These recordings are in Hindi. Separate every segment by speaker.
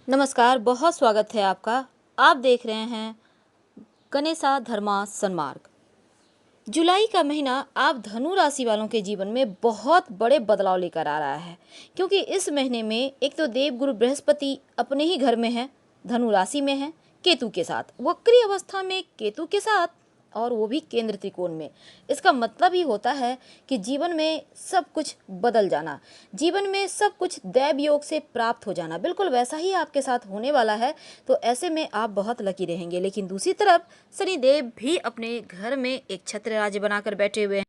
Speaker 1: नमस्कार, बहुत स्वागत है आपका। आप देख रहे हैं गणेशा धर्मा सन्मार्ग। जुलाई का महीना आप धनु राशि वालों के जीवन में बहुत बड़े बदलाव लेकर आ रहा है, क्योंकि इस महीने में एक तो देवगुरु बृहस्पति अपने ही घर में है, धनु राशि में है, केतु के साथ वक्री अवस्था में, केतु के साथ, और वो भी केंद्र त्रिकोण में। इसका मतलब ही होता है कि जीवन में सब कुछ बदल जाना, जीवन में सब कुछ दैव योग से प्राप्त हो जाना, बिल्कुल वैसा ही आपके साथ होने वाला है। तो ऐसे में आप बहुत लकी रहेंगे। लेकिन दूसरी तरफ शनिदेव भी अपने घर में एक छत्र राज्य बनाकर बैठे हुए हैं।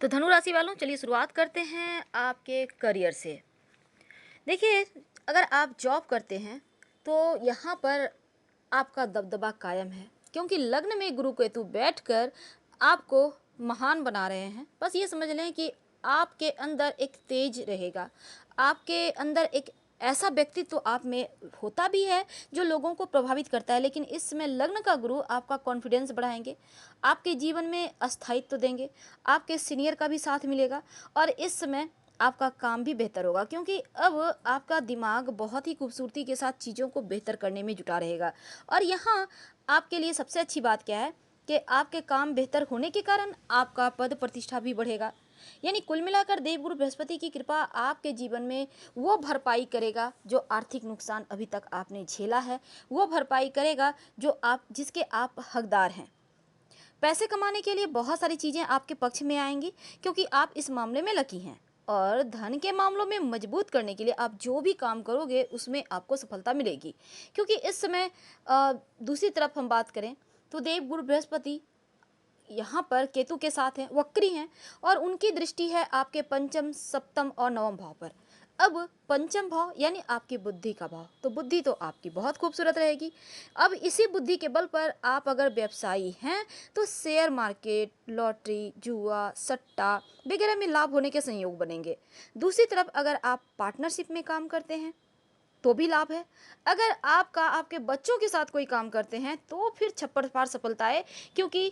Speaker 1: तो धनु राशि वालों, चलिए शुरुआत करते हैं आपके करियर से। देखिए, अगर आप जॉब करते हैं तो यहाँ पर आपका दबदबा कायम है, क्योंकि लग्न में गुरु केतु बैठकर आपको महान बना रहे हैं। बस ये समझ लें कि आपके अंदर एक तेज रहेगा, आपके अंदर एक ऐसा व्यक्तित्व तो आप में होता भी है जो लोगों को प्रभावित करता है। लेकिन इस समय लग्न का गुरु आपका कॉन्फिडेंस बढ़ाएंगे, आपके जीवन में अस्थायित्व देंगे, आपके सीनियर का भी साथ मिलेगा, और इस समय आपका काम भी बेहतर होगा, क्योंकि अब आपका दिमाग बहुत ही खूबसूरती के साथ चीज़ों को बेहतर करने में जुटा रहेगा। और यहाँ आपके लिए सबसे अच्छी बात क्या है कि आपके काम बेहतर होने के कारण आपका पद प्रतिष्ठा भी बढ़ेगा। यानी कुल मिलाकर देवगुरु बृहस्पति की कृपा आपके जीवन में वो भरपाई करेगा जो आर्थिक नुकसान अभी तक आपने झेला है, वो भरपाई करेगा जो जिसके आप हकदार हैं। पैसे कमाने के लिए बहुत सारी चीज़ें आपके पक्ष में आएंगी, क्योंकि आप इस मामले में लकी हैं। और धन के मामलों में मजबूत करने के लिए आप जो भी काम करोगे उसमें आपको सफलता मिलेगी, क्योंकि इस समय दूसरी तरफ हम बात करें तो देवगुरु बृहस्पति यहाँ पर केतु के साथ हैं, वक्री हैं, और उनकी दृष्टि है आपके पंचम, सप्तम और नवम भाव पर। अब पंचम भाव यानी आपकी बुद्धि का भाव, तो बुद्धि तो आपकी बहुत खूबसूरत रहेगी। अब इसी बुद्धि के बल पर आप अगर व्यवसायी हैं तो शेयर मार्केट, लॉटरी, जुआ, सट्टा वगैरह में लाभ होने के संयोग बनेंगे। दूसरी तरफ अगर आप पार्टनरशिप में काम करते हैं तो भी लाभ है। अगर आपके बच्चों के साथ कोई काम करते हैं तो फिर छप्पर पार सफलताएं, क्योंकि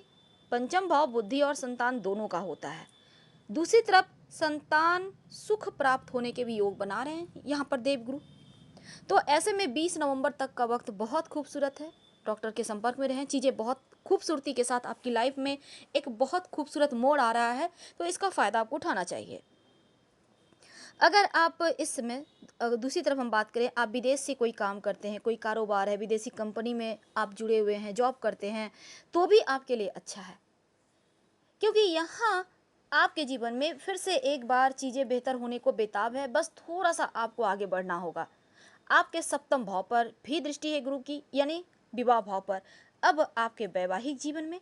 Speaker 1: पंचम भाव बुद्धि और संतान दोनों का होता है। दूसरी तरफ संतान सुख प्राप्त होने के भी योग बना रहे हैं यहाँ पर देवगुरु। तो ऐसे में 20 नवंबर तक का वक्त बहुत खूबसूरत है। डॉक्टर के संपर्क में रहें, चीज़ें बहुत खूबसूरती के साथ आपकी लाइफ में एक बहुत खूबसूरत मोड़ आ रहा है, तो इसका फ़ायदा आपको उठाना चाहिए। अगर आप इस समय दूसरी तरफ हम बात करें, आप विदेश से कोई काम करते हैं, कोई कारोबार है, विदेशी कंपनी में आप जुड़े हुए हैं, जॉब करते हैं, तो भी आपके लिए अच्छा है, क्योंकि यहाँ आपके जीवन में फिर से एक बार चीज़ें बेहतर होने को बेताब है। बस थोड़ा सा आपको आगे बढ़ना होगा। आपके सप्तम भाव पर भी दृष्टि है गुरु की, यानी विवाह भाव पर। अब आपके वैवाहिक जीवन में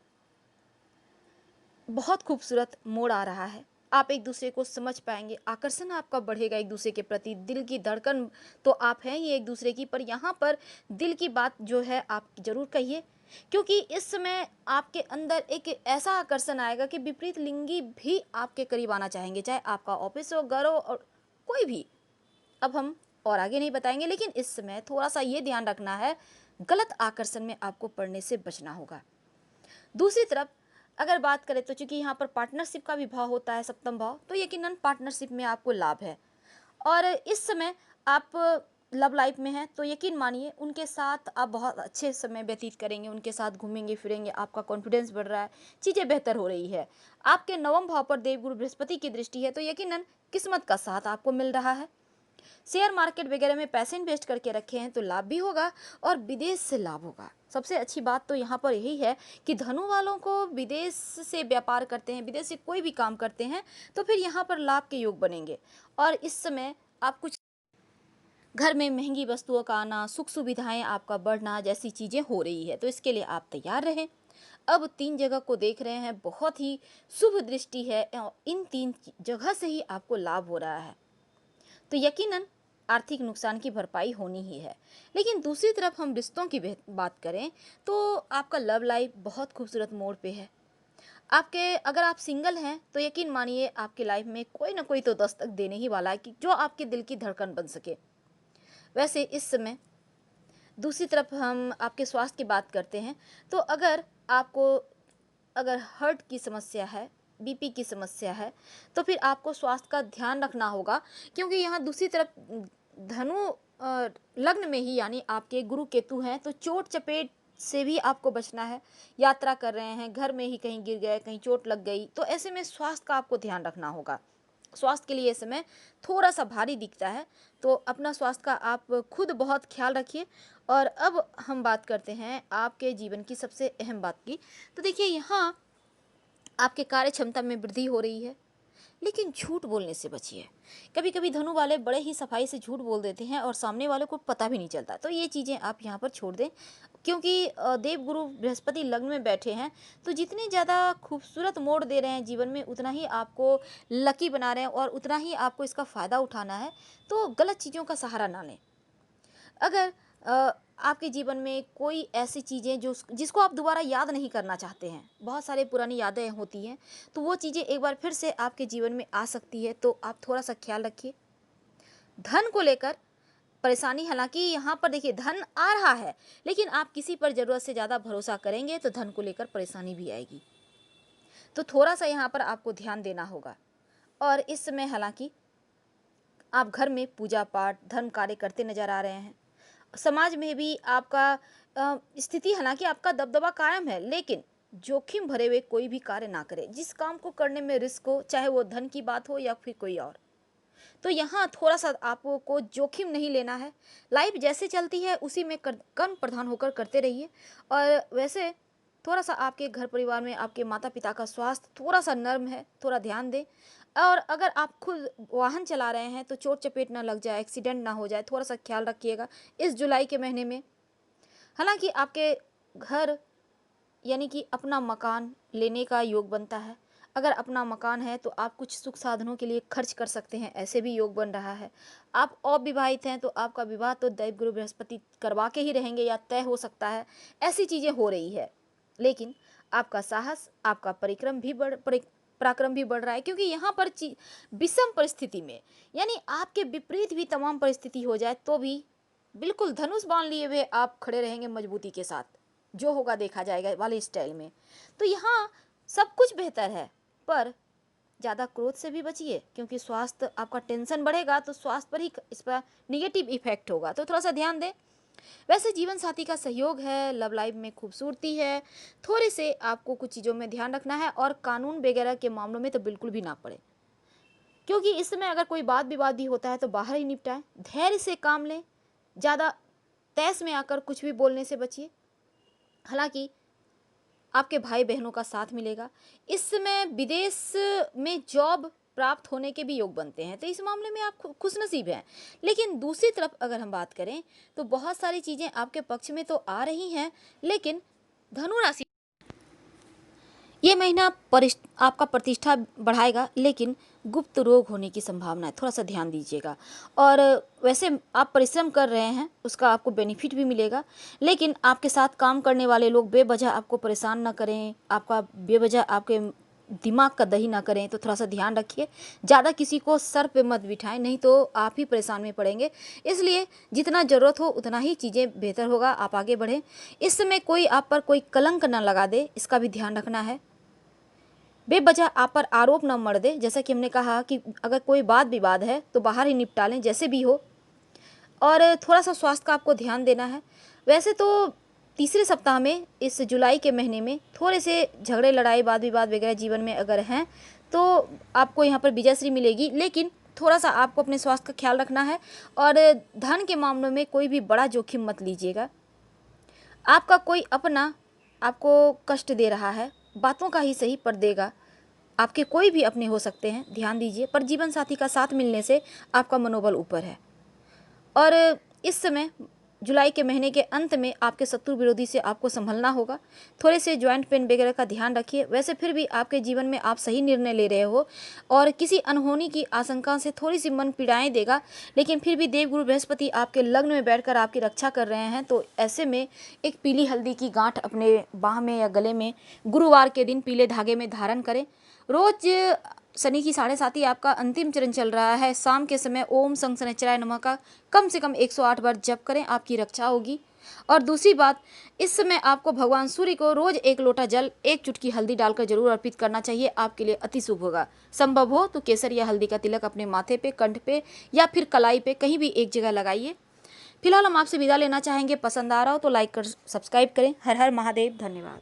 Speaker 1: बहुत खूबसूरत मोड़ आ रहा है। आप एक दूसरे को समझ पाएंगे, आकर्षण आपका बढ़ेगा एक दूसरे के प्रति, दिल की धड़कन तो आप हैं ही एक दूसरे की, पर यहाँ पर दिल की बात जो है आप जरूर कहिए, क्योंकि इस समय आपके अंदर एक ऐसा आकर्षण आएगा कि विपरीत लिंगी भी आपके करीब आना चाहेंगे, चाहे आपका ऑफिस हो, घर हो, और कोई भी। अब हम और आगे नहीं बताएंगे, लेकिन इस समय थोड़ा सा ये ध्यान रखना है, गलत आकर्षण में आपको पड़ने से बचना होगा। दूसरी तरफ अगर बात करें तो चूंकि यहाँ पर पार्टनरशिप का भी भाव होता है सप्तम भाव, तो यकीनन पार्टनरशिप में आपको लाभ है। और इस समय आप लव लाइफ में हैं तो यकीन मानिए उनके साथ आप बहुत अच्छे समय व्यतीत करेंगे, उनके साथ घूमेंगे फिरेंगे, आपका कॉन्फिडेंस बढ़ रहा है, चीज़ें बेहतर हो रही है। आपके नवम भाव पर देवगुरु बृहस्पति की दृष्टि है, तो यकीनन किस्मत का साथ आपको मिल रहा है। शेयर मार्केट वगैरह में पैसे इन्वेस्ट करके रखे हैं तो लाभ भी होगा, और विदेश से लाभ होगा। सबसे अच्छी बात तो यहाँ पर यही है कि धनु वालों को विदेश से व्यापार करते हैं, विदेश से कोई भी काम करते हैं, तो फिर यहाँ पर लाभ के योग बनेंगे। और इस समय आप कुछ घर में महंगी वस्तुओं का आना, सुख सुविधाएं आपका बढ़ना जैसी चीज़ें हो रही है, तो इसके लिए आप तैयार रहें। अब 3 जगह को देख रहे हैं, बहुत ही शुभ दृष्टि है, इन 3 जगह से ही आपको लाभ हो रहा है, तो यकीनन आर्थिक नुकसान की भरपाई होनी ही है। लेकिन दूसरी तरफ हम रिश्तों की बात करें तो आपका लव लाइफ बहुत खूबसूरत मोड़ पे है। आपके अगर आप सिंगल हैं तो यकीन मानिए आपकी लाइफ में कोई ना कोई तो दस्तक देने ही वाला है कि जो आपके दिल की धड़कन बन सके। वैसे इस समय दूसरी तरफ हम आपके स्वास्थ्य की बात करते हैं, तो अगर हार्ट की समस्या है, बीपी की समस्या है, तो फिर आपको स्वास्थ्य का ध्यान रखना होगा, क्योंकि यहाँ दूसरी तरफ धनु लग्न में ही यानी आपके गुरु केतु हैं, तो चोट चपेट से भी आपको बचना है। यात्रा कर रहे हैं, घर में ही कहीं गिर गए, कहीं चोट लग गई, तो ऐसे में स्वास्थ्य का आपको ध्यान रखना होगा। स्वास्थ्य के लिए इस समय थोड़ा सा भारी दिखता है, तो अपना स्वास्थ्य का आप खुद बहुत ख्याल रखिए। और अब हम बात करते हैं आपके जीवन की सबसे अहम बात की। तो देखिए, यहाँ आपके कार्य क्षमता में वृद्धि हो रही है, लेकिन झूठ बोलने से बचिए। कभी कभी धनु वाले बड़े ही सफाई से झूठ बोल देते हैं और सामने वाले को पता भी नहीं चलता, तो ये चीज़ें आप यहाँ पर छोड़ दें। क्योंकि देवगुरु बृहस्पति लग्न में बैठे हैं, तो जितने ज़्यादा खूबसूरत मोड़ दे रहे हैं जीवन में, उतना ही आपको लकी बना रहे हैं और उतना ही आपको इसका फ़ायदा उठाना है। तो गलत चीज़ों का सहारा ना लें। अगर आपके जीवन में कोई ऐसी चीज़ें जिसको आप दोबारा याद नहीं करना चाहते हैं, बहुत सारे पुरानी यादें होती हैं, तो वो चीज़ें एक बार फिर से आपके जीवन में आ सकती है, तो आप थोड़ा सा ख्याल रखिए। धन को लेकर परेशानी, हालांकि यहाँ पर देखिए धन आ रहा है, लेकिन आप किसी पर ज़रूरत से ज़्यादा भरोसा करेंगे तो धन को लेकर परेशानी भी आएगी। तो थोड़ा सा यहाँ पर आपको ध्यान देना होगा। और इस समय हालांकि आप घर में पूजा पाठ धर्म कार्य करते नजर आ रहे हैं। समाज में भी आपका स्थिति, हालांकि आपका दबदबा कायम है, लेकिन जोखिम भरे हुए कोई भी कार्य ना करें। जिस काम को करने में रिस्क हो, चाहे वो धन की बात हो या फिर कोई और, तो यहाँ थोड़ा सा आपको जोखिम नहीं लेना है। लाइफ जैसे चलती है उसी में कर्म प्रधान होकर करते रहिए। और वैसे थोड़ा सा आपके घर परिवार में आपके माता पिता का स्वास्थ्य थोड़ा सा नर्म है, थोड़ा ध्यान दें। और अगर आप खुद वाहन चला रहे हैं तो चोट चपेट ना लग जाए, एक्सीडेंट ना हो जाए, थोड़ा सा ख्याल रखिएगा इस जुलाई के महीने में। हालांकि आपके घर यानी कि अपना मकान लेने का योग बनता है। अगर अपना मकान है तो आप कुछ सुख साधनों के लिए खर्च कर सकते हैं, ऐसे भी योग बन रहा है। आप अविवाहित हैं तो आपका विवाह तो देवगुरु बृहस्पति करवा के ही रहेंगे या तय हो सकता है, ऐसी चीज़ें हो रही है। लेकिन आपका साहस, आपका पराक्रम भी बढ़ रहा है, क्योंकि यहाँ पर विषम परिस्थिति में, यानी आपके विपरीत भी तमाम परिस्थिति हो जाए तो भी बिल्कुल धनुष बांध लिए हुए आप खड़े रहेंगे मजबूती के साथ। जो होगा देखा जाएगा वाले स्टाइल में। तो यहाँ सब कुछ बेहतर है, पर ज़्यादा क्रोध से भी बचिए, क्योंकि स्वास्थ्य आपका टेंशन बढ़ेगा तो स्वास्थ्य पर ही इस पर निगेटिव इफेक्ट होगा, तो थोड़ा सा ध्यान दें। वैसे जीवन साथी का सहयोग है, लव लाइफ में खूबसूरती है, थोड़े से आपको कुछ चीज़ों में ध्यान रखना है। और कानून वगैरह के मामलों में तो बिल्कुल भी ना पड़े, क्योंकि इस समय अगर कोई वाद विवाद भी होता है तो बाहर ही निपटाएं। धैर्य से काम लें, ज़्यादा तैस में आकर कुछ भी बोलने से बचिए। हालांकि आपके भाई बहनों का साथ मिलेगा। इस समय विदेश में जॉब प्राप्त होने के भी योग बनते हैं, तो इस मामले में आप खुशनसीब हैं। लेकिन दूसरी तरफ अगर हम बात करें तो बहुत सारी चीज़ें आपके पक्ष में तो आ रही हैं, लेकिन धनु राशि ये महीना आपका प्रतिष्ठा बढ़ाएगा, लेकिन गुप्त रोग होने की संभावना है, थोड़ा सा ध्यान दीजिएगा। और वैसे आप परिश्रम कर रहे हैं, उसका आपको बेनिफिट भी मिलेगा, लेकिन आपके साथ काम करने वाले लोग बेवजह आपको परेशान ना करें, आपका बेवजह आपके दिमाग का दही ना करें, तो थोड़ा सा ध्यान रखिए। ज़्यादा किसी को सर पे मत बिठाएं, नहीं तो आप ही परेशान में पड़ेंगे। इसलिए जितना ज़रूरत हो उतना ही चीज़ें बेहतर होगा, आप आगे बढ़ें। इस समय कोई आप पर कोई कलंक ना लगा दे, इसका भी ध्यान रखना है। बेवजह आप पर आरोप न मर दे। जैसा कि हमने कहा कि अगर कोई वाद विवाद है तो बाहर ही निपटा लें, जैसे भी हो। और थोड़ा सा स्वास्थ्य का आपको ध्यान देना है। वैसे तो तीसरे सप्ताह में, इस जुलाई के महीने में, थोड़े से झगड़े लड़ाई वाद विवाद वगैरह जीवन में अगर हैं तो आपको यहाँ पर विजयश्री मिलेगी, लेकिन थोड़ा सा आपको अपने स्वास्थ्य का ख्याल रखना है। और धन के मामलों में कोई भी बड़ा जोखिम मत लीजिएगा। आपका कोई अपना आपको कष्ट दे रहा है, बातों का ही सही पर देगा। आपके कोई भी अपने हो सकते हैं, ध्यान दीजिए। पर जीवन साथी का साथ मिलने से आपका मनोबल ऊपर है। और इस समय जुलाई के महीने के अंत में आपके शत्रु विरोधी से आपको संभलना होगा। थोड़े से जॉइंट पेन वगैरह का ध्यान रखिए। वैसे फिर भी आपके जीवन में आप सही निर्णय ले रहे हो, और किसी अनहोनी की आशंका से थोड़ी सी मन पीड़ाएं देगा, लेकिन फिर भी देवगुरु बृहस्पति आपके लग्न में बैठकर आपकी रक्षा कर रहे हैं। तो ऐसे में एक पीली हल्दी की गांठ अपने बाह में या गले में गुरुवार के दिन पीले धागे में धारण करें। रोज शनि की 7:30 आपका अंतिम चरण चल रहा है। शाम के समय ओम शं शनैश्चराय नमः का कम से कम 108 बार जप करें, आपकी रक्षा होगी। और दूसरी बात, इस समय आपको भगवान सूर्य को रोज 1 लोटा जल 1 चुटकी हल्दी डालकर जरूर अर्पित करना चाहिए, आपके लिए अति शुभ होगा। संभव हो तो केसर या हल्दी का तिलक अपने माथे पे, कंठ पे या फिर कलाई पे कहीं भी एक जगह लगाइए। फिलहाल हम आपसे विदा लेना चाहेंगे। पसंद आ रहा हो तो लाइक कर सब्सक्राइब करें। हर हर महादेव। धन्यवाद।